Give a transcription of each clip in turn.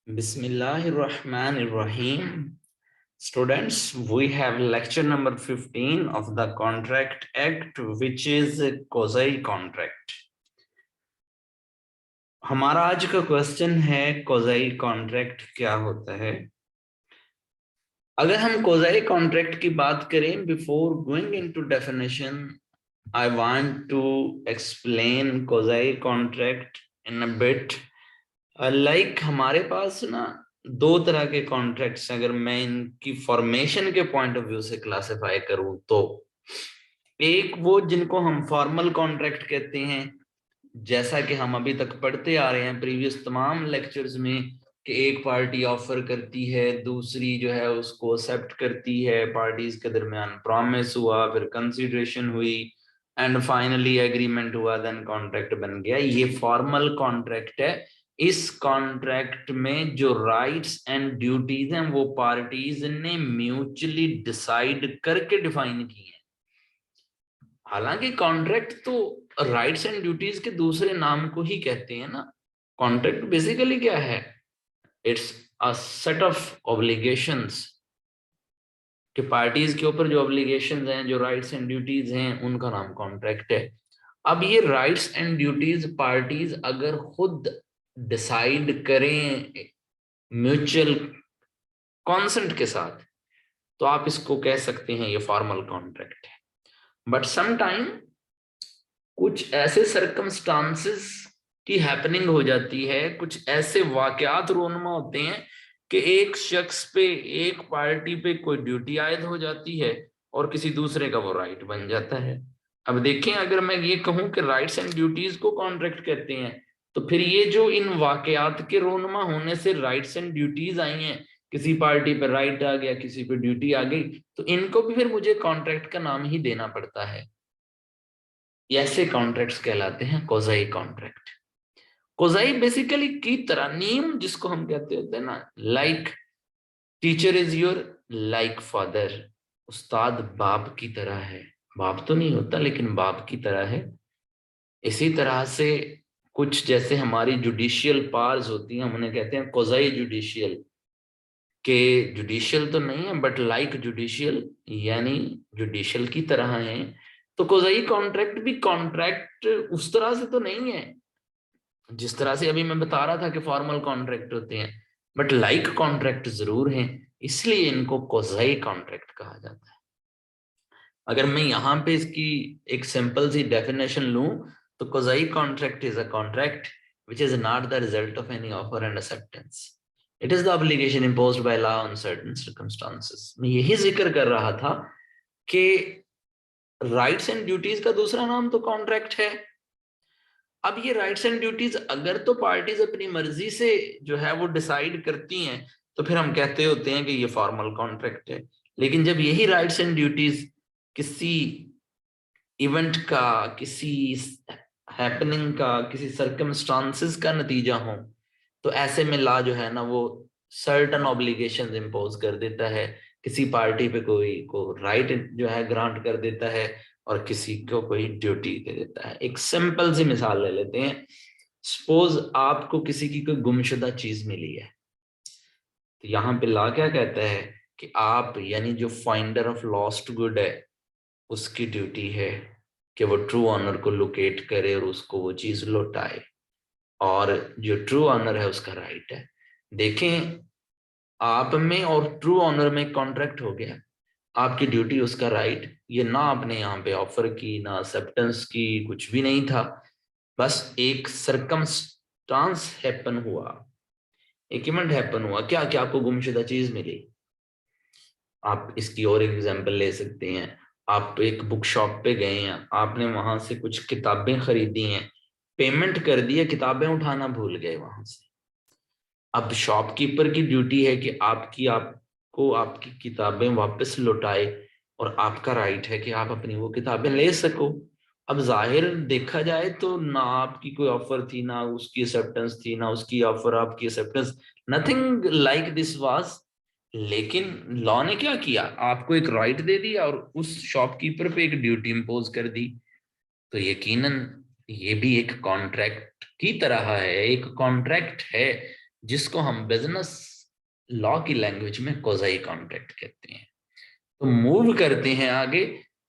Bismillahirrahmanirrahim. Students, we have lecture number 15 of the Contract Act, which is Kozai Contract. हमारा आज का question है कोजाई contract क्या होता है। अगर हम कोजाई कॉन्ट्रैक्ट की बात करें, before going into definition, I want to explain quasi contract in a bit. Like हमारे पास ना दो तरह के कॉन्ट्रैक्ट्स, अगर मैं इनकी फॉर्मेशन के पॉइंट ऑफ व्यू से क्लासिफाई करूं तो एक वो जिनको हम फॉर्मल कॉन्ट्रैक्ट कहते हैं, जैसा कि हम अभी तक पढ़ते आ रहे हैं प्रीवियस तमाम लेक्चर्स में, कि एक पार्टी ऑफर करती है, दूसरी जो है उसको एक्सेप्ट करती है, पार्टीज के दरमियान प्रॉमिस हुआ, फिर कंसिडरेशन हुई एंड फाइनली एग्रीमेंट हुआ, देन कॉन्ट्रैक्ट बन गया। ये फॉर्मल कॉन्ट्रैक्ट है। इस कॉन्ट्रैक्ट में जो राइट्स एंड ड्यूटीज हैं वो पार्टीज ने म्यूचुअली डिसाइड करके डिफाइन की हैं। हालांकि कॉन्ट्रैक्ट तो राइट्स एंड ड्यूटीज के दूसरे नाम को ही कहते हैं ना। कॉन्ट्रैक्ट बेसिकली क्या है? It's a set of obligations कि पार्टीज के ऊपर जो ऑब्लिगेशंस हैं, जो राइट्स एंड ड्यूटीज हैं, उनका नाम कॉन्ट्रैक्ट है। अब ये राइट्स एंड ड्यूटीज पार्टीज अगर खुद डिसाइड करें म्यूचुअल कॉन्सेंट के साथ, तो आप इसको कह सकते हैं ये फॉर्मल कॉन्ट्रैक्ट है। बट समटाइम कुछ ऐसे सरकमस्टांसेस की हैपनिंग हो जाती है, कुछ ऐसे वाकयात रोनुमा होते हैं कि एक शख्स पे, एक पार्टी पे कोई ड्यूटी आयद हो जाती है और किसी दूसरे का वो राइट बन जाता है। अब देखें, अगर मैं ये कहूं कि राइट्स एंड ड्यूटीज को कॉन्ट्रैक्ट कहते हैं, तो फिर ये जो इन वाकयात के रोनुमा होने से राइट्स एंड ड्यूटीज आई हैं, किसी पार्टी पे राइट आ गया, किसी पे ड्यूटी आ गई, तो इनको भी फिर मुझे कॉन्ट्रैक्ट का नाम ही देना पड़ता है। ऐसे कॉन्ट्रैक्ट्स कहलाते हैं कोजाई कॉन्ट्रैक्ट। कोजाई बेसिकली की तरह नियम जिसको हम कहते होते हैं ना, like teacher is your like father, उस्ताद बाप की तरह है। बाप तो नहीं होता लेकिन बाप की तरह है। इसी तरह से कुछ जैसे हमारी जुडिशियल पावर्स होती हैं, हम उन्हें कहते हैं कोजाई जुडिशियल, के जुडिशियल तो नहीं है बट लाइक जुडिशियल, यानी जुडिशियल की तरह है। तो कोजाई कॉन्ट्रैक्ट भी कॉन्ट्रैक्ट उस तरह से तो नहीं है जिस तरह से अभी मैं बता रहा था कि फॉर्मल कॉन्ट्रैक्ट होते हैं, बट लाइक कॉन्ट्रैक्ट जरूर हैं, इसलिए इनको कोजाई कॉन्ट्रैक्ट कहा जाता है। अगर मैं यहाँ पे इसकी एक सिंपल सी डेफिनेशन लूं, तो quasi contract is a contract which is not the result of any offer and acceptance. It is the obligation imposed by law on certain circumstances. मैं यही जिक्र कर रहा था कि राइट्स एंड ड्यूटीज का दूसरा नाम तो कॉन्ट्रैक्ट है। अब ये राइट्स एंड ड्यूटीज अगर तो पार्टीज अपनी मर्जी से जो है वो डिसाइड करती हैं, तो फिर हम कहते होते हैं कि ये फॉर्मल कॉन्ट्रैक्ट है। लेकिन जब यही राइट्स एंड ड्यूटीज किसी इवेंट का, किसी हैपनिंग का, किसी सर्कमस्टांसेस का नतीजा हो, तो ऐसे में लॉ जो है ना वो सर्टन ऑब्लिगेशंस इम्पोज कर देता है। किसी पार्टी पे कोई को राइट जो है ग्रांट कर देता है और किसी को कोई ड्यूटी दे देता है। एक सिंपल सी मिसाल ले लेते हैं। सपोज आपको किसी की कोई गुमशुदा चीज मिली है, तो यहाँ पे लॉ क्या कहता है कि आप, यानी जो फाइंडर ऑफ लॉस्ट गुड है, उसकी ड्यूटी है कि वो ट्रू ऑनर को लोकेट करे और उसको वो चीज लौटाए, और जो ट्रू ऑनर है उसका राइट है। देखें, आप में और ट्रू ऑनर में कॉन्ट्रैक्ट हो गया, आपकी ड्यूटी उसका राइट। ये ना आपने यहाँ पे ऑफर की, ना एक्सेप्टेंस की, कुछ भी नहीं था, बस एक सरकमस्टांस हैपन हुआ, एक इवेंट हैपन हुआ। क्या क्या आपको गुमशुदा चीज मिली। आप इसकी और एक एग्जांपल ले सकते हैं। आप एक बुक शॉप पे गए हैं, आपने वहां से कुछ किताबें खरीदी हैं, पेमेंट कर दी है, किताबें उठाना भूल गए वहां से। अब शॉपकीपर की ड्यूटी है कि आपको आपकी किताबें वापस लौटाए, और आपका राइट है कि आप अपनी वो किताबें ले सको। अब जाहिर देखा जाए तो ना आपकी कोई ऑफर थी, ना उसकी एक्सेप्टेंस थी, ना उसकी ऑफर आपकी acceptance, nothing like this was. लेकिन लॉ ने क्या किया, आपको एक राइट दे दिया और उस शॉपकीपर पे एक ड्यूटी इंपोज कर दी। तो यकीनन ये भी एक कॉन्ट्रैक्ट की तरह है, एक कॉन्ट्रैक्ट है जिसको हम बिजनेस लॉ की लैंग्वेज में क्वाज़ी कॉन्ट्रैक्ट कहते हैं। तो मूव करते हैं आगे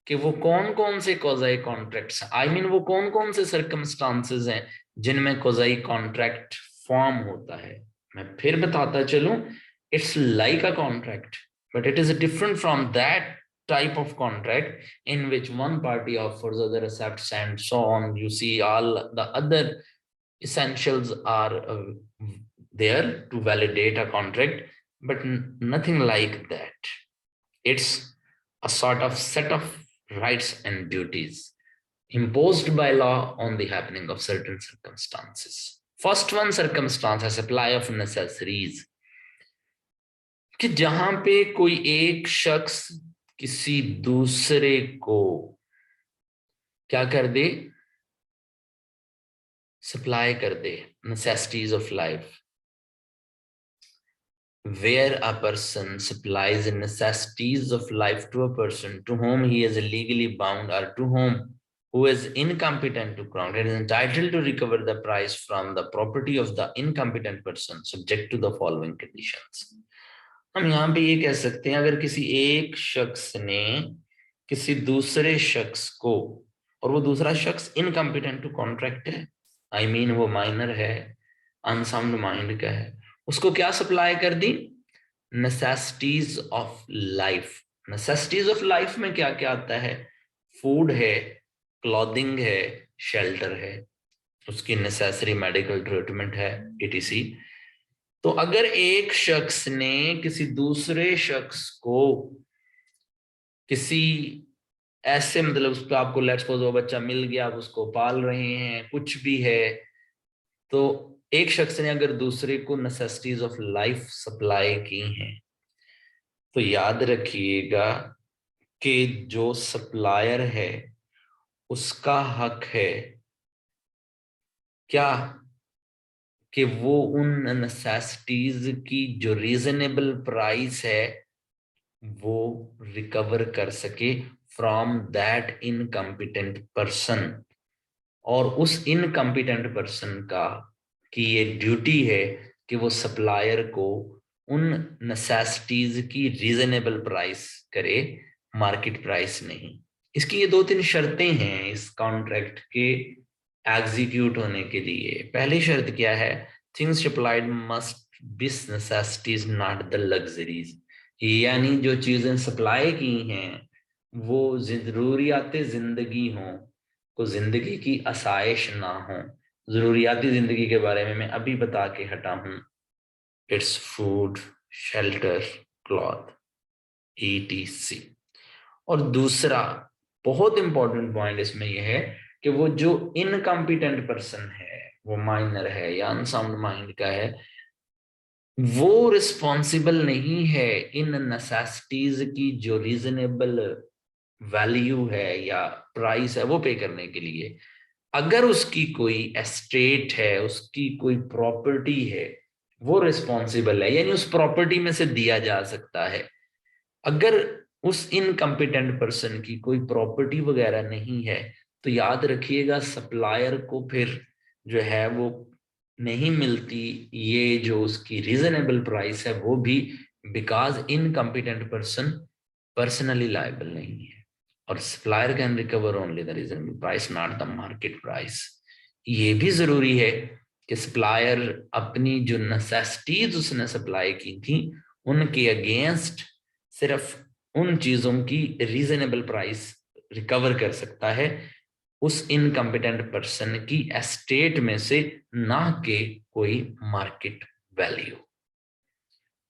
कि वो कौन कौन से क्वाज़ी कॉन्ट्रैक्ट्स, आई मीन वो कौन कौन से सर्कमस्टांसेस हैं जिनमें क्वाज़ी कॉन्ट्रैक्ट फॉर्म होता है। मैं फिर बताता चलूं, it's like a contract but it is different from that type of contract in which one party offers, other accepts, and so on. You see, all the other essentials are there to validate a contract, but nothing like that. It's a sort of set of rights and duties imposed by law on the happening of certain circumstances. First one circumstance है supply of necessaries, कि जहां पे कोई एक शख्स किसी दूसरे को क्या कर दे, सप्लाई कर दे necessities of life, where a person supplies necessities of life to a person to whom he is legally bound, or to whom who is incompetent to count and is entitled to recover the price from the property of the incompetent person subject to the following conditions. हम यहाँ पे ये कह सकते हैं, अगर किसी एक शख्स ने किसी दूसरे शख्स को, और वो दूसरा शख्स इनकम्पिटेंट टू कॉन्ट्रैक्ट है, आई मीन वो माइनर है, अनसाउंड माइंड का है, उसको क्या सप्लाई कर दी, necessities of life. Necessities of life में क्या क्या आता है, फूड है, क्लॉथिंग है, शेल्टर है, उसकी नेसेसरी मेडिकल ट्रीटमेंट है, etc। तो अगर एक शख्स ने किसी दूसरे शख्स को किसी ऐसे, मतलब उस पर आपको लेट्स सपोज वो बच्चा मिल गया, आप उसको पाल रहे हैं, कुछ भी है, तो एक शख्स ने अगर दूसरे को नेसेसिटीज ऑफ लाइफ सप्लाई की हैं, तो याद रखिएगा कि जो सप्लायर है उसका हक है क्या, कि वो उन नेसेसिटीज की जो रीजनेबल प्राइस है वो रिकवर कर सके फ्रॉम दैट इनकम्पिटेंट पर्सन। और उस इनकम्पिटेंट पर्सन का की ये ड्यूटी है कि वो सप्लायर को उन नेसेसिटीज की रीजनेबल प्राइस करे, मार्केट प्राइस नहीं। इसकी ये दो तीन शर्तें हैं इस कॉन्ट्रैक्ट के एग्जीक्यूट होने के लिए। पहली शर्त क्या है, things supplied must be necessities not the luxuries, यानी जो चीजें सप्लाई की हैं वो जरूरियात जिंदगी हों, को जिंदगी की आसाइश ना हो। जरूरियाती जिंदगी के बारे में मैं अभी बता के हटा हूं, its food, shelter, cloth, etc। और दूसरा बहुत इंपॉर्टेंट पॉइंट इसमें यह है कि वो जो इनकम्पिटेंट पर्सन है, वो माइनर है या अनसाउंड माइंड का है, वो रिस्पॉन्सिबल नहीं है इन नेसेसिटीज की जो रीजनेबल वैल्यू है या प्राइस है वो पे करने के लिए। अगर उसकी कोई एस्टेट है, उसकी कोई प्रॉपर्टी है, वो रिस्पॉन्सिबल है, यानी उस प्रॉपर्टी में से दिया जा सकता है। अगर उस इनकम्पिटेंट पर्सन की कोई प्रॉपर्टी वगैरह नहीं है, तो याद रखिएगा सप्लायर को फिर जो है वो नहीं मिलती ये जो उसकी रीजनेबल प्राइस है वो भी, because incompetent person personally liable नहीं है। और supplier can recover only the reasonable price, not the market price. ये भी जरूरी है कि सप्लायर अपनी जो नेसेसिटीज उसने सप्लाई की थी उनके अगेंस्ट सिर्फ उन चीजों की रीजनेबल प्राइस रिकवर कर सकता है, उस इनकम्पिटेंट पर्सन की एस्टेट में से, ना के कोई मार्केट वैल्यू।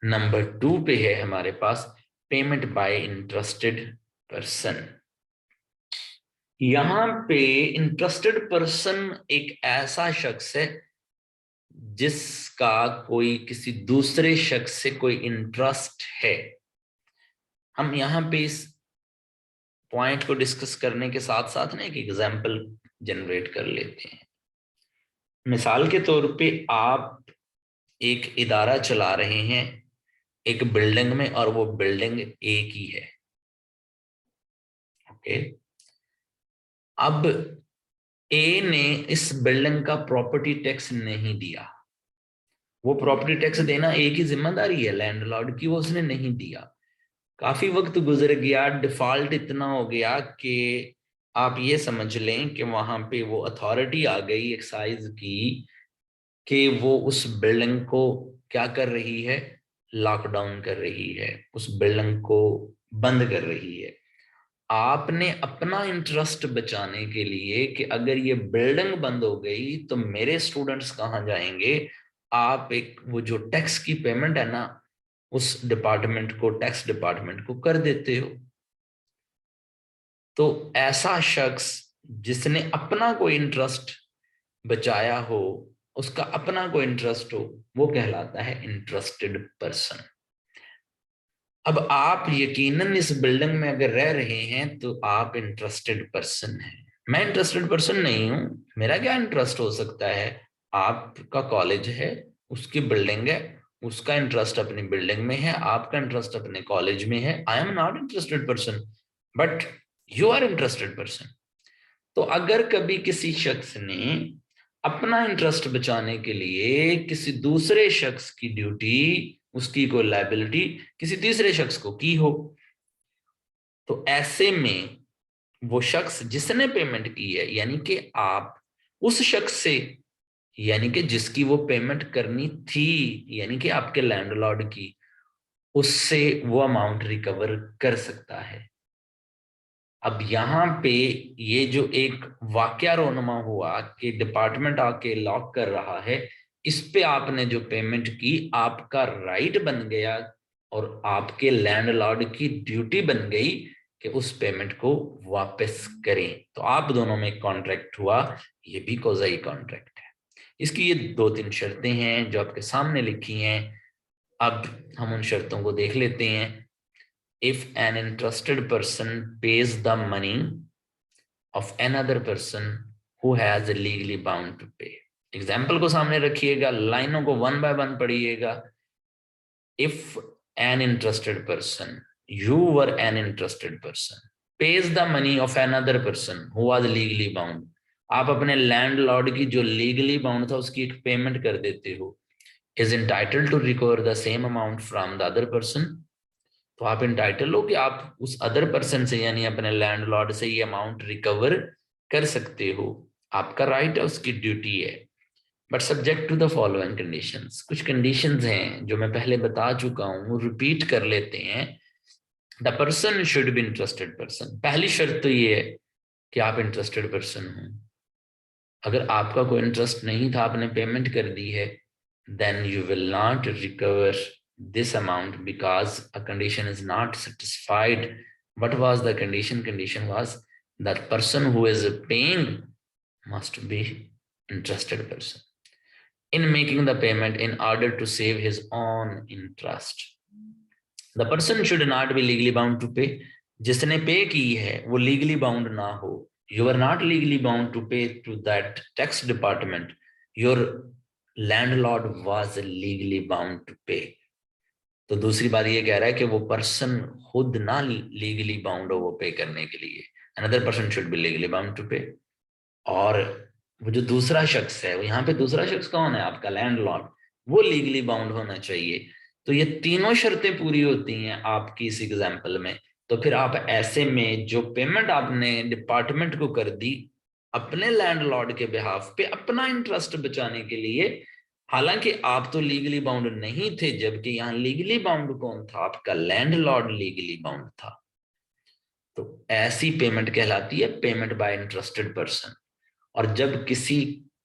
नंबर 2 पे है हमारे पास पेमेंट बाय इंटरेस्टेड पर्सन। यहां पे इंटरेस्टेड पर्सन एक ऐसा शख्स है जिसका कोई किसी दूसरे शख्स से कोई इंटरेस्ट है। हम यहाँ पे इस पॉइंट को डिस्कस करने के साथ साथ ना एक एग्जाम्पल जनरेट कर लेते हैं। मिसाल के तौर पे आप एक इदारा चला रहे हैं एक बिल्डिंग में, और वो बिल्डिंग एक ही है, ओके। अब ए ने इस बिल्डिंग का प्रॉपर्टी टैक्स नहीं दिया, वो प्रॉपर्टी टैक्स देना एक ही जिम्मेदारी है लैंडलॉर्ड की, वो उसने नहीं दिया। काफी वक्त गुजर गया, डिफॉल्ट इतना हो गया कि आप ये समझ लें कि वहां पे वो अथॉरिटी आ गई एक्साइज की कि वो उस बिल्डिंग को क्या कर रही है, लॉकडाउन कर रही है, उस बिल्डिंग को बंद कर रही है। आपने अपना इंटरेस्ट बचाने के लिए कि अगर ये बिल्डिंग बंद हो गई तो मेरे स्टूडेंट्स कहाँ जाएंगे, आप एक वो जो टैक्स की पेमेंट है ना, उस डिपार्टमेंट को, टैक्स डिपार्टमेंट को कर देते हो। तो ऐसा शख्स जिसने अपना कोई इंटरेस्ट बचाया हो, उसका अपना कोई इंटरेस्ट हो, वो कहलाता है इंटरेस्टेड पर्सन। अब आप यकीनन इस बिल्डिंग में अगर रह रहे हैं तो आप इंटरेस्टेड पर्सन हैं। मैं इंटरेस्टेड पर्सन नहीं हूं, मेरा क्या इंटरेस्ट हो सकता है? आपका कॉलेज है, उसकी बिल्डिंग है, उसका इंटरेस्ट अपनी बिल्डिंग में है, आपका इंटरेस्ट अपने कॉलेज में है। I am not interested person, but you are interested person. तो अगर कभी किसी शख्स ने अपना इंटरेस्ट बचाने के लिए किसी दूसरे शख्स की ड्यूटी, उसकी कोई लायबिलिटी किसी तीसरे शख्स को की हो, तो ऐसे में वो शख्स जिसने पेमेंट की है, यानी कि आप उस शख्स से, यानी कि जिसकी वो पेमेंट करनी थी, यानी कि आपके लैंडलॉर्ड की, उससे वो अमाउंट रिकवर कर सकता है। अब यहाँ पे ये जो एक वाकया रोनमा हुआ कि डिपार्टमेंट आके लॉक कर रहा है, इस पे आपने जो पेमेंट की, आपका राइट बन गया और आपके लैंडलॉर्ड की ड्यूटी बन गई कि उस पेमेंट को वापस करें। तो आप दोनों में कॉन्ट्रैक्ट हुआ, ये भी कोज़ाई कॉन्ट्रैक्ट है। इसकी ये दो तीन शर्तें हैं जो आपके सामने लिखी हैं। अब हम उन शर्तों को देख लेते हैं। If an interested person pays the money of another person who has legally bound to pay। Example को सामने रखिएगा, लाइनों को वन बाय वन पढ़िएगा। If an interested person, you were an interested person, pays the money of another person who was legally bound, आप अपने landlord की जो लीगली बाउंड था उसकी एक पेमेंट कर देते हो, is entitled to recover the same amount from the other person। तो आप इंटाइटल हो कि आप उस अदर पर्सन से, यानी अपने लैंडलॉर्ड से, ये अमाउंट रिकवर कर सकते हो, आपका राइट है, उसकी ड्यूटी है। But subject to the following conditions. कुछ कंडीशंस हैं जो मैं पहले बता चुका हूं, रिपीट कर लेते हैं। The person should be interested person. पहली शर्त तो ये है कि आप इंटरेस्टेड पर्सन हो। अगर आपका कोई इंटरेस्ट नहीं था, आपने पेमेंट कर दी है, then you will not recover this amount because a condition is not satisfied। What was the condition? Condition was that person who is paying must be interested person in making the payment in order to save his own interest। The person should not be legally bound to pay। जिसने पे की है वो legally bound ना हो। You are not legally bound to pay to that tax department, your landlord was legally bound to pay। तो दूसरी बात ये कह रहा है कि वो पर्सन खुद ना लीगली बाउंड हो वो पे करने के लिए, another person should be legally bound to pay. और वो जो दूसरा शख्स है, वो यहाँ पे दूसरा शख्स कौन है? आपका लैंडलॉर्ड, वो लीगली बाउंड होना चाहिए। तो ये तीनों शर्तें पूरी होती हैं आपकी इस एग्जाम्पल में। तो फिर आप ऐसे में जो पेमेंट आपने डिपार्टमेंट को कर दी अपने लैंडलॉर्ड के बिहाफ पे, अपना इंटरेस्ट बचाने के लिए, हालांकि आप तो लीगली बाउंड नहीं थे, जबकि यहाँ लीगली बाउंड कौन था? आपका लैंडलॉर्ड लीगली बाउंड था। तो ऐसी पेमेंट कहलाती है पेमेंट बाय इंटरेस्टेड पर्सन। और जब किसी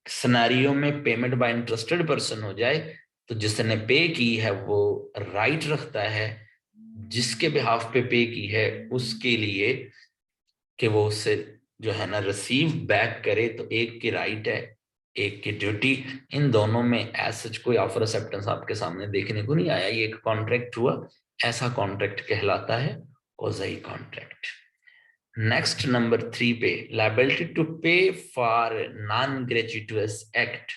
सिनेरियो में पेमेंट बाय इंटरेस्टेड पर्सन हो जाए, तो जिसने पे की है वो राइट रखता है जिसके बिहाफ पे की है उसके लिए कि वो उससे जो है ना रिसीव बैक करे। तो एक की राइट है, एक की ड्यूटी। इन दोनों में एज सच कोई ऑफर एक्सेप्टेंस आपके सामने देखने को नहीं आया, ये एक कॉन्ट्रैक्ट हुआ। ऐसा कॉन्ट्रैक्ट कहलाता है कोज़ाई कॉन्ट्रैक्ट। नेक्स्ट नंबर 3 पे, liability to pay for non gratuitous act.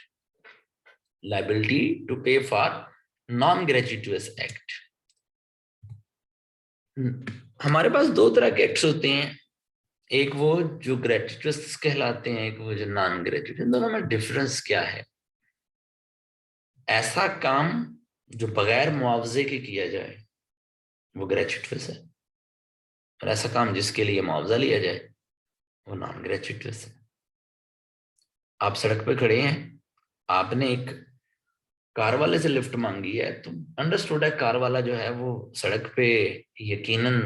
Liability to pay for non gratuitous act. हमारे पास दो तरह के एक्ट्स होते हैं, एक वो जो ग्रेचुइटस कहलाते हैं, एक वो जो नॉन ग्रेचुइटस। इन दोनों में डिफरेंस क्या है? ऐसा काम जो बगैर मुआवजे के किया जाए वो ग्रेचुइटस है, और ऐसा काम जिसके लिए मुआवजा लिया जाए वो नॉन ग्रेचुइटस है। आप सड़क पे खड़े हैं, आपने एक कार वाले से लिफ्ट मांगी है, तो अंडरस्टूड है कार वाला जो है वो सड़क पे यकीनन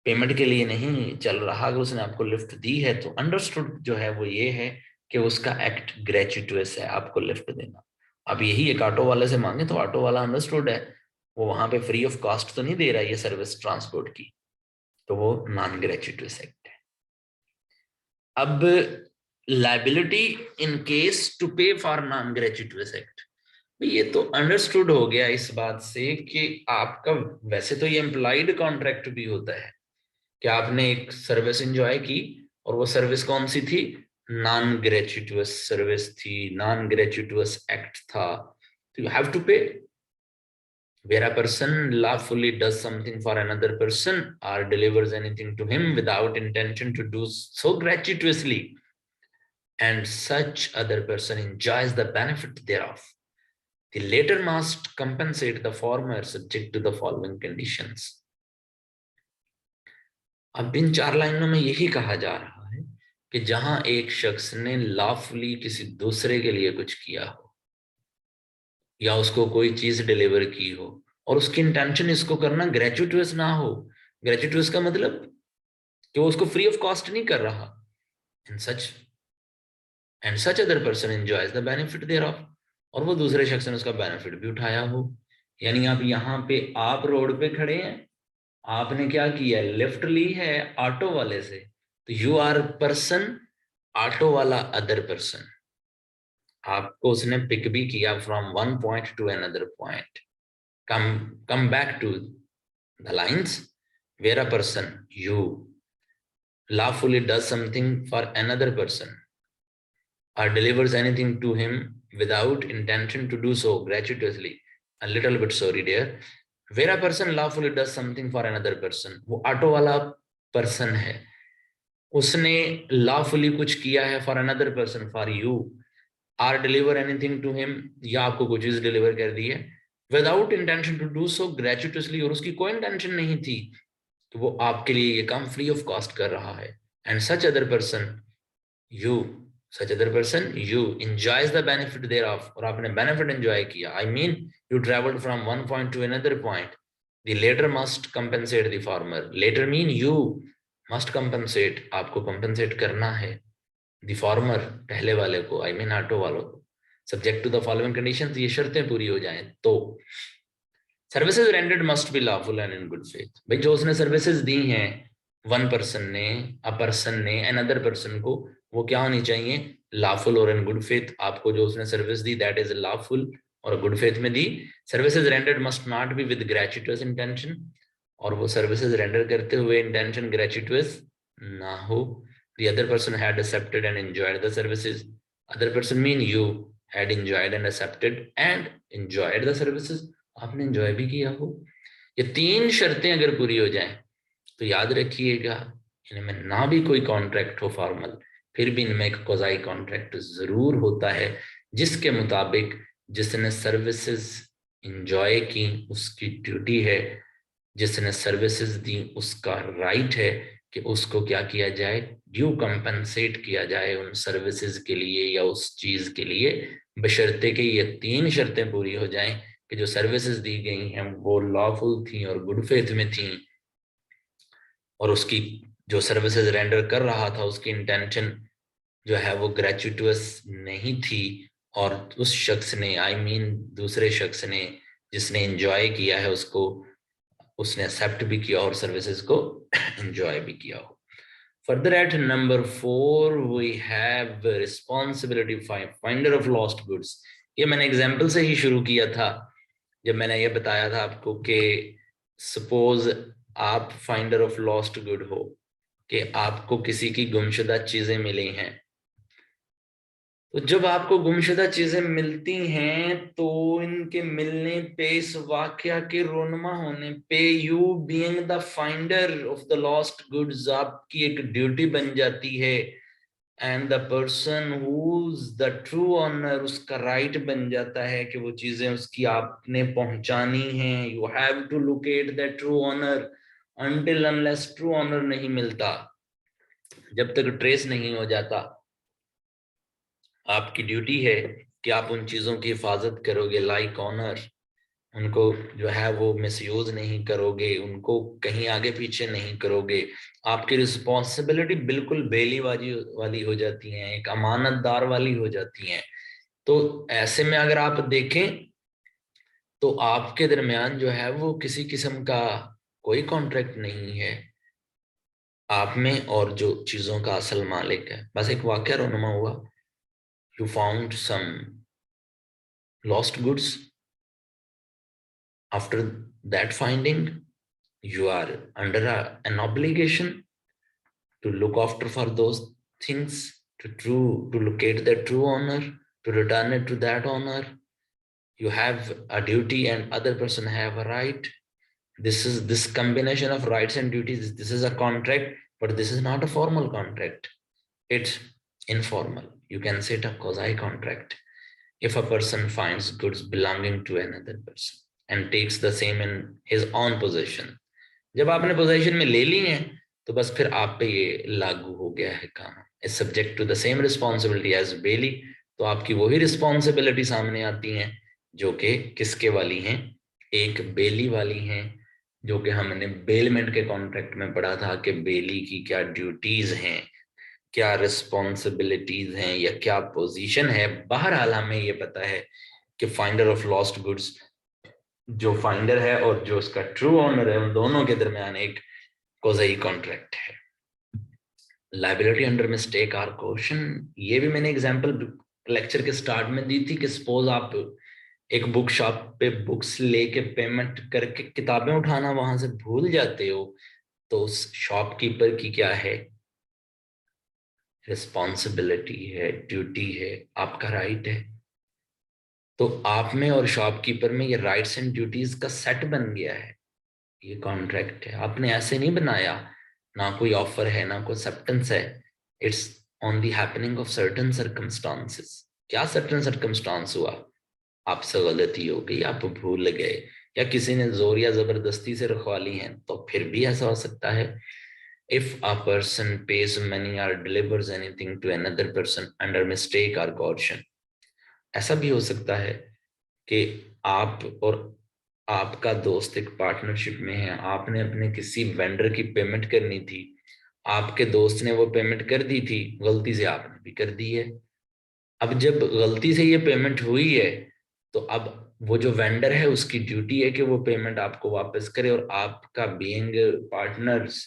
पेमेंट के लिए नहीं चल रहा। अगर उसने आपको लिफ्ट दी है तो अंडरस्टूड जो है वो ये है कि उसका एक्ट ग्रेचुइटस है, आपको लिफ्ट देना। अब यही एक ऑटो वाले से मांगे तो ऑटो वाला अंडरस्टूड है वो वहां पे फ्री ऑफ कॉस्ट तो नहीं दे रहा है ये सर्विस ट्रांसपोर्ट की, तो वो नॉन ग्रेचुइटस एक्ट है। अब liability in case to pay for non gratuitous act, ये तो अंडरस्टूड हो गया इस बात से कि आपका, वैसे तो ये एम्प्लॉयड कॉन्ट्रैक्ट भी होता है कि आपने एक सर्विस एंजॉय की, और वो सर्विस कौन सी थी, नॉन ग्रेचुइटस सर्विस थी, नॉन ग्रेचुइटस एक्ट था, तो यू हैव टू पे। Where a person lawfully does something for another person or delivers anything to him without intention to do so gratuitously, and such other person enjoys the benefit thereof, the latter must compensate the former subject to the following conditions. अब इन 4 लाइनों में यही कहा जा रहा है कि जहां एक शख्स ने लॉफुली किसी दूसरे के लिए कुछ किया हो या उसको कोई चीज डिलीवर की हो और उसकी इंटेंशन इसको करना ग्रेचुइटस ना हो, ग्रेचुइटस का मतलब कि वो उसको फ्री ऑफ कॉस्ट नहीं कर रहा, and such other person enjoys the benefit thereof, और वो दूसरे शख्स ने उसका बेनिफिट भी उठाया हो। यानी आप यहाँ पे आप रोड पे खड़े हैं, आपने क्या किया, लिफ्ट ली है ऑटो वाले से, तो यू आर पर्सन, ऑटो वाला अदर पर्सन, आपको उसने पिक भी किया from one point to another point. Come back to the lines, where a person you lawfully does something for another person or delivers anything to him without intention to do so gratuitously, a little bit sorry dear, where a person lawfully does something for another person, वो auto वाला person है, उसने lawfully कुछ किया है for another person, for you, or deliver anything to him, या आपको कुछ चीज डिलीवर कर दी है without intention to do so gratuitously, और उसकी कोई इंटेंशन नहीं थी, तो वो आपके लिए ये काम फ्री ऑफ कॉस्ट कर रहा है। And such other person you, such other person you enjoys the benefit thereof, और आपने बेनिफिट एंजॉय किया, I mean you traveled from one point to another point, the later must compensate the former, later mean you must compensate, आपको compensate करना है the former पहले वाले को, I mean auto वालों को, subject to the following conditions, ये शर्तें पूरी हो जाएं तो। Services rendered must be lawful and in good faith, भाई जो उसने सर्विसेज दी हैं वन पर्सन ने, अ पर्सन ने अनदर पर्सन को, वो क्या होनी चाहिए, लॉफुल और इन गुड फेथ। आपको जो उसने सर्विस दी दैट इज लॉफुल और गुड फेथ में दी। Services rendered must not be with gratuitous intention, और वो सर्विसेज रेंडर करते हुए इंटेंशन ग्रेचुइटस ना हो। The other person had accepted and enjoyed the services. Other person mean you had enjoyed and accepted and enjoyed the services. आपने enjoy भी किया हो। ये 3 शर्तें अगर पूरी हो जाएं तो याद रखिएगा इनमें ना भी कोई कॉन्ट्रैक्ट हो फॉर्मल, फिर भी इनमें एक क्वाज़ी कॉन्ट्रैक्ट जरूर होता है, जिसके मुताबिक जिसने सर्विसेज एंजॉय की उसकी ड्यूटी है, जिसने सर्विसेज दी उसका राइट है कि उसको क्या किया जाए, ड्यू कंपनसेट किया जाए उन सर्विसेज के लिए या उस चीज के लिए, बशर्ते कि ये 3 शर्तें पूरी हो जाएं कि जो सर्विसेज दी गई हैं वो लॉफुल थी और गुड फेथ में थी, और उसकी जो सर्विसेज रेंडर कर रहा था उसकी इंटेंशन जो है वो ग्रेचुइटस नहीं थी, और उस शख्स ने आई मीन दूसरे शख्स ने जिसने एंजॉय किया है उसको उसने एक्सेप्ट भी किया और सर्विसेज को एंजॉय भी किया हो। Further at number 4 we have responsibility finder of lost goods। ये मैंने एग्जाम्पल से ही शुरू किया था जब मैंने ये बताया था आपको कि सपोज आप फाइंडर ऑफ लॉस्ट गुड हो, कि आपको किसी की गुमशुदा चीजें मिली हैं, तो जब आपको गुमशुदा चीजें मिलती हैं तो इनके मिलने पे, इस वाकया के रोनमा होने पे, you being the finder of the lost goods, आपकी एक ड्यूटी बन जाती है and the person who's the true owner, उसका राइट बन जाता है कि वो चीजें उसकी आपने पहुंचानी हैं. You have to locate the true owner until unless true owner नहीं मिलता, जब तक ट्रेस नहीं हो जाता. आपकी ड्यूटी है कि आप उन चीजों की हिफाजत करोगे, लाइक ऑनर. उनको जो है वो मिसयूज नहीं करोगे, उनको कहीं आगे पीछे नहीं करोगे. आपकी रिस्पॉन्सिबिलिटी बिल्कुल बेली वाली वाली हो जाती है, एक अमानतदार वाली हो जाती है. तो ऐसे में अगर आप देखें तो आपके दरमियान जो है वो किसी किस्म का कोई कॉन्ट्रैक्ट नहीं है आप में और जो चीजों का असल मालिक है. बस एक वाकया रोनुमा हुआ. You found some lost goods. After that finding you are under an obligation to look after for those things, to locate the true owner, to return it to that owner. You have a duty and other person have a right. This combination of rights and duties, this is a contract, but this is not a formal contract. It's informal. You can set a quasi contract. If a person finds goods belonging to another person and takes the same in his own possession, जब आपने position में ले ली है तो बस फिर आप पे ये लागू हो गया है काम. Is subject to the same responsibility as bailee. तो आपकी वही रिस्पॉन्सिबिलिटी सामने आती हैं जो कि किसके वाली हैं, एक बेली वाली हैं, जो कि हमने बेलमेंट के कॉन्ट्रैक्ट में पढ़ा था कि बेली की क्या ड्यूटीज हैं, क्या रिस्पॉन्सिबिलिटीज हैं या क्या पोजीशन है. बहरहाल हमें ये पता है कि फाइंडर ऑफ लॉस्ट गुड्स, जो फाइंडर है और जो उसका ट्रू ऑनर है, उन दोनों के दरमियान एक कोज़ाई कॉन्ट्रैक्ट है. Liability under mistake or coercion, ये भी मैंने एग्जांपल लेक्चर के स्टार्ट में दी थी कि सपोज आप एक बुक शॉप पे बुक्स लेके पेमेंट करके किताबें उठाना वहां से भूल जाते हो, तो उस शॉपकीपर की क्या है, रिस्पॉन्सिबिलिटी है, ड्यूटी है, आपका राइट है. तो आप में और शॉपकीपर में ये राइट्स एंड ड्यूटीज का सेट बन गया है, ये कॉन्ट्रैक्ट है. आपने ऐसे नहीं बनाया, ना कोई ऑफर है ना कोई एक्सेप्टेंस है. It's on the happening of certain circumstances. क्या सर्टेन सर्कमस्टांस हुआ, आपसे गलती हो गई, आप भूल गए, या किसी ने जोर या जबरदस्ती से रखवा ली है, तो फिर भी ऐसा हो सकता है. If a person pays money और delivers anything to another person under mistake और कॉशन, ऐसा भी हो सकता है कि आप और आपका दोस्त एक पार्टनरशिप में है, आपने अपने किसी वेंडर की पेमेंट करनी थी, आपके दोस्त ने वो पेमेंट कर दी थी, गलती से आपने भी कर दी है. अब जब गलती से ये पेमेंट हुई है तो अब वो जो वेंडर है उसकी ड्यूटी है कि वो पेमेंट आपको वापस करे, और आपका बीइंग पार्टनर्स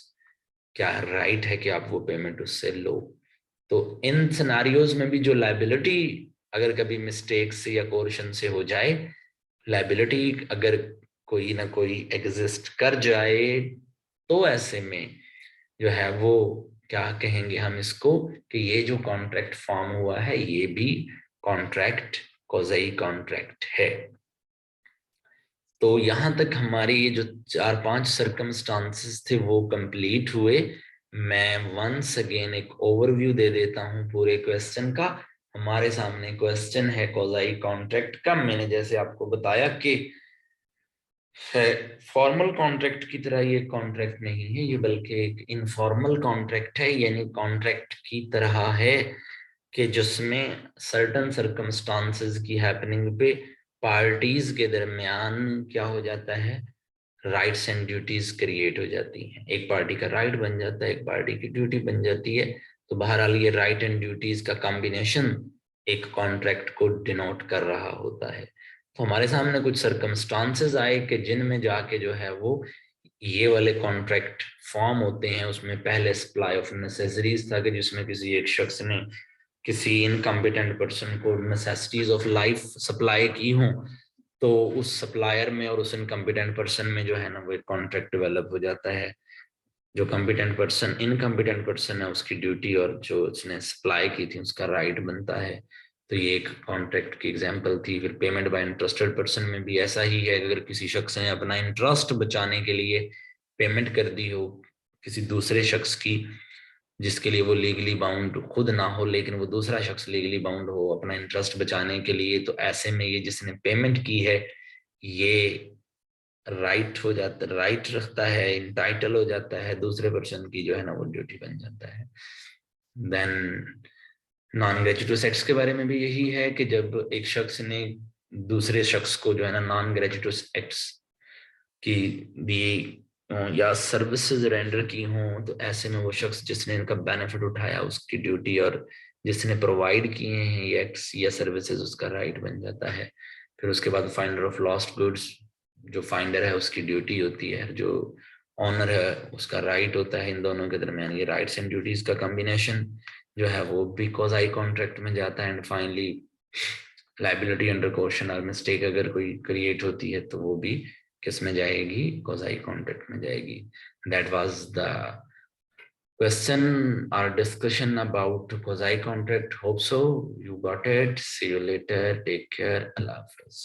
क्या राइट है कि आप वो पेमेंट उससे लो. तो इन सिनारियोज में भी जो लायबिलिटी अगर कभी मिस्टेक से या कोर्शन से हो जाए, लायबिलिटी अगर कोई ना कोई एग्जिस्ट कर जाए, तो ऐसे में जो है वो क्या कहेंगे हम इसको, कि ये जो कॉन्ट्रैक्ट फॉर्म हुआ है ये भी कॉन्ट्रैक्ट कोज़ाई कॉन्ट्रैक्ट है. तो यहां तक हमारे ये जो 4-5 सर्कमस्टांसेस थे वो कंप्लीट हुए. मैं वंस अगेन एक ओवरव्यू दे देता हूं पूरे क्वेश्चन का. हमारे सामने क्वेश्चन है कोज़ाई कॉन्ट्रैक्ट का. मैंने जैसे आपको बताया कि फॉर्मल कॉन्ट्रैक्ट की तरह ये कॉन्ट्रैक्ट नहीं है, ये बल्कि एक इनफॉर्मल कॉन्ट्रैक्ट है. यानी कॉन्ट्रैक्ट की तरह है कि जिसमें सर्टन सर्कमस्टांसेस की हैपनिंग पे पार्टीज के दरमियान क्या हो जाता है, राइट्स एंड ड्यूटीज क्रिएट हो जाती हैं. एक पार्टी का राइट बन जाता है, एक पार्टी की ड्यूटी बन जाती है. तो बहरहाल ये राइट एंड ड्यूटीज का कॉम्बिनेशन एक कॉन्ट्रैक्ट को डिनोट कर रहा होता है. तो हमारे सामने कुछ सर्कमस्टांसेस आए कि जिनमें जाके जो है वो ये वाले कॉन्ट्रैक्ट फॉर्म होते हैं. उसमें पहले सप्लाई ऑफ नेसेसरीज था कि जिसमें किसी एक शख्स ने किसी इनकम्पिटेंट पर्सन को नेसेसिटीज ऑफ लाइफ सप्लाई की हो, तो उस सप्लायर में और उस इनकम्पिटेंट पर्सन में जो है ना वो एक कॉन्ट्रैक्ट डेवलप हो जाता है. जो कम्पिटेंट पर्सन इनकम्पिटेंट पर्सन है उसकी ड्यूटी और जो उसने सप्लाई की थी उसका राइट बनता है. तो ये एक कॉन्ट्रैक्ट की एग्जांपल थी. फिर पेमेंट बाय इंटरेस्टेड पर्सन में भी ऐसा ही है. अगर किसी शख्स ने अपना इंटरेस्ट बचाने के लिए पेमेंट कर दी हो किसी दूसरे शख्स की, जिसके लिए वो लीगली बाउंड खुद ना हो लेकिन वो दूसरा शख्स लीगली बाउंड हो अपना इंटरेस्ट बचाने के लिए, तो ऐसे में ये जिसने पेमेंट की है ये राइट हो जाता, राइट रखता है, इंटाइटल हो जाता है, दूसरे पर्सन की जो है ना वो ड्यूटी बन जाता है। देन नॉन ग्रेचुटोस एक्ट्स के बारे में भी यही है कि जब एक शख्स ने दूसरे शख्स को जो है ना नॉन ग्रेचुटोस एक्ट्स की दी या सर्विसेज रेंडर की हों, तो ऐसे में वो शख्स जिसने इनका बेनिफिट उठाया उसकी ड्यूटी, और जिसने प्रोवाइड किए हैं ये एक्ट्स या सर्विसेज उसका राइट बन जाता है। फिर उसके बाद फाइंडर ऑफ लॉस्ट गुड्स, जो फाइंडर है उसकी ड्यूटी होती है, जो ऑनर है उसका राइट होता है। इन दोनों के दरमियान ये राइट्स एंड ड्यूटीज का कॉम्बिनेशन जो है वो भी क्वाज़ी कॉन्ट्रैक्ट में जाता है। And finally liability under question और मिस्टेक अगर कोई क्रिएट होती है तो वो भी किस में जाएगी, क्वाज़ी कॉन्ट्रैक्ट में जाएगी। That was the question or discussion about quasi contract. Hope so you got it. See you later. Take care. Allah Hafiz.